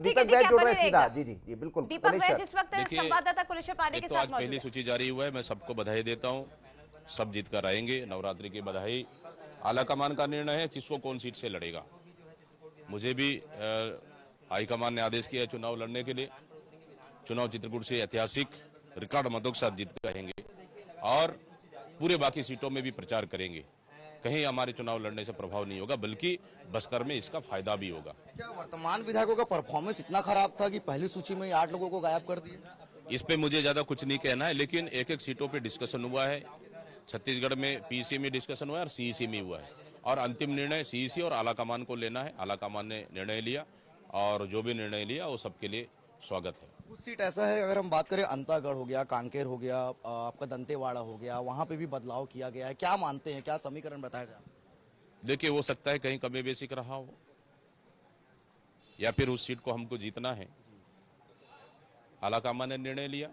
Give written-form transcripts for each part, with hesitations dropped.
दीपक वैद जुड़ रहे हैं सीधा। जी जी जी बिल्कुल। दीपक वैद इस वक्त संवाददाता कुलेश्वर पांडे के तो साथ आज मौजूद पहली है। सूची जारी हुआ है, मैं सबको बधाई देता हूँ, सब जीत कर आएंगे, नवरात्रि की बधाई। आलाकमान का निर्णय है किसको कौन सीट से लड़ेगा। मुझे भी हाईकमान ने आदेश किया है चुनाव लड़ने के लिए। चुनाव चित्रकूट से ऐतिहासिक रिकॉर्ड मतों के साथ जीत कर आएंगे और पूरे बाकी सीटों में भी प्रचार करेंगे। कहीं हमारे चुनाव लड़ने से प्रभाव नहीं होगा, बल्कि बस्तर में इसका फायदा भी होगा। क्या वर्तमान विधायकों का परफॉर्मेंस इतना खराब था कि पहली सूची में 8 लोगों को गायब कर दिया? इस पे मुझे ज्यादा कुछ नहीं कहना है, लेकिन एक एक सीटों पे डिस्कशन हुआ है। छत्तीसगढ़ में पीसी में डिस्कशन हुआ है और सीईसी में हुआ है, और अंतिम निर्णय सीईसी और आलाकमान को लेना है। आलाकमान ने निर्णय लिया और जो भी निर्णय लिया वो सबके लिए स्वागत है। कुछ सीट ऐसा है, अगर हम बात करें अंतागढ़ हो गया, कांकेर हो गया, आपका दंतेवाड़ा हो गया, वहां पे भी बदलाव किया गया है। क्या मानते हैं, क्या समीकरण बताया जाए? देखिए, हो सकता है कहीं कमी बेसिक रहा हो, या फिर उस सीट को हमको जीतना है। आलाकमान ने निर्णय लिया,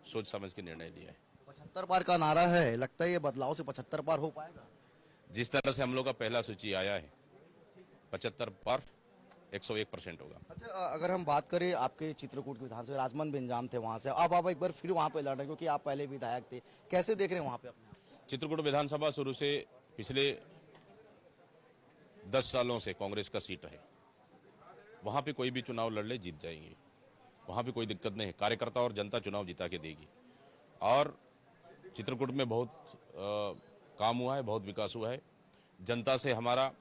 सोच समझ के निर्णय लिया है। 75 पार का नारा है, लगता है ये बदलाव से 75 पार हो पाएगा? जिस तरह से हम लोग का पहला सूची आया है, 75 पार 101% होगा। अच्छा, अगर हम बात करें आपके चित्रकूट के विधानसभा, राजमन बिंजाम थे वहां से, अब आप एक बार फिर वहां पे लड़ रहे हैं क्योंकि आप पहले विधायक थे, कैसे देख रहे हैं वहां पे अपने आप? चित्रकूट विधानसभा शुरू से पिछले 10 सालों से कांग्रेस का सीट है। वहां पे कोई भी चुनाव लड़ ले जीत जाएंगे, वहां पे कोई दिक्कत नहीं है। कार्यकर्ता और जनता चुनाव जिता के देगी। और चित्रकूट में बहुत काम हुआ है, बहुत विकास हुआ है। जनता से हमारा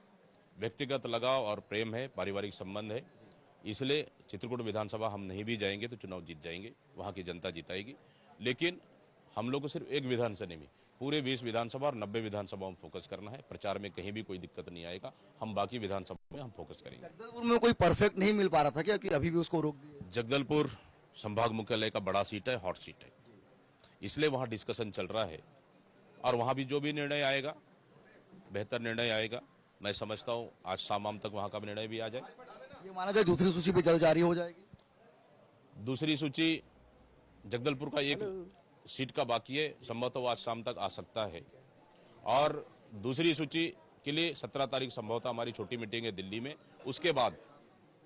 व्यक्तिगत लगाव और प्रेम है, पारिवारिक संबंध है, इसलिए चित्रकूट विधानसभा हम नहीं भी जाएंगे तो चुनाव जीत जाएंगे, वहां की जनता जिताएगी। लेकिन हम लोग को सिर्फ एक विधानसभा नहीं, पूरे 20 विधानसभा और 90 विधानसभाओं में फोकस करना है। प्रचार में कहीं भी कोई दिक्कत नहीं आएगा, हम बाकी विधानसभा में हम फोकस करेंगे। जगदलपुर में कोई परफेक्ट नहीं मिल पा रहा था क्या कि अभी भी उसको रोक दिया? जगदलपुर संभाग मुख्यालय का बड़ा सीट है, हॉट सीट है, इसलिए वहां डिस्कशन चल रहा है और वहां भी जो भी निर्णय आएगा बेहतर निर्णय आएगा। मैं समझता हूं आज शाम तक वहां का निर्णय भी आ जाए। ये माना जाए दूसरी सूची पे जल्द जारी हो जाएगी? दूसरी सूची जगदलपुर का एक सीट का बाकी है, संभवतः आज शाम तक आ सकता है। और दूसरी सूची के लिए 17 तारीख संभवतः हमारी छोटी मीटिंग है दिल्ली में, उसके बाद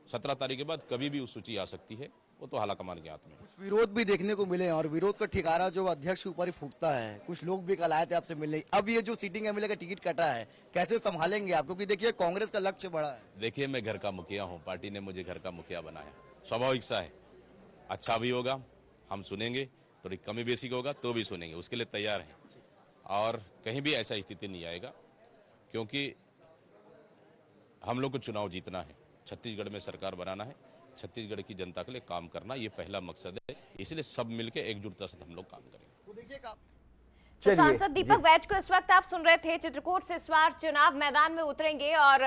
17 तारीख के बाद कभी भी उस सूची आ सकती है, वो तो आलाकमान के हाथ में। कुछ विरोध भी देखने को मिले और विरोध का ठिकाना जो अध्यक्ष के ऊपर ही फूटता है। कुछ लोग भी कल आए थे आपसे मिलने, अब ये जो सीटिंग एमएलए का टिकट कटा है, कैसे संभालेंगे आप? क्योंकि देखिए कांग्रेस का लक्ष्य बड़ा है। देखिए, मैं घर का मुखिया हूं, पार्टी ने मुझे घर का मुखिया बनाया, स्वाभाविक सा है। अच्छा भी होगा, हम सुनेंगे, थोड़ी कमी बेसिक होगा तो भी सुनेंगे, उसके लिए तैयार हैं। और कहीं भी ऐसा स्थिति नहीं आएगा, क्योंकि हम लोग को चुनाव जीतना है, छत्तीसगढ़ में सरकार बनाना है, छत्तीसगढ़ की जनता के लिए काम करना, ये पहला मकसद है। इसलिए सब मिलकर एकजुटता से हम लोग काम करेंगे। तो देखिए तो सांसद दीपक वैद को इस वक्त आप सुन रहे थे। चित्रकूट से इस बार चुनाव मैदान में उतरेंगे और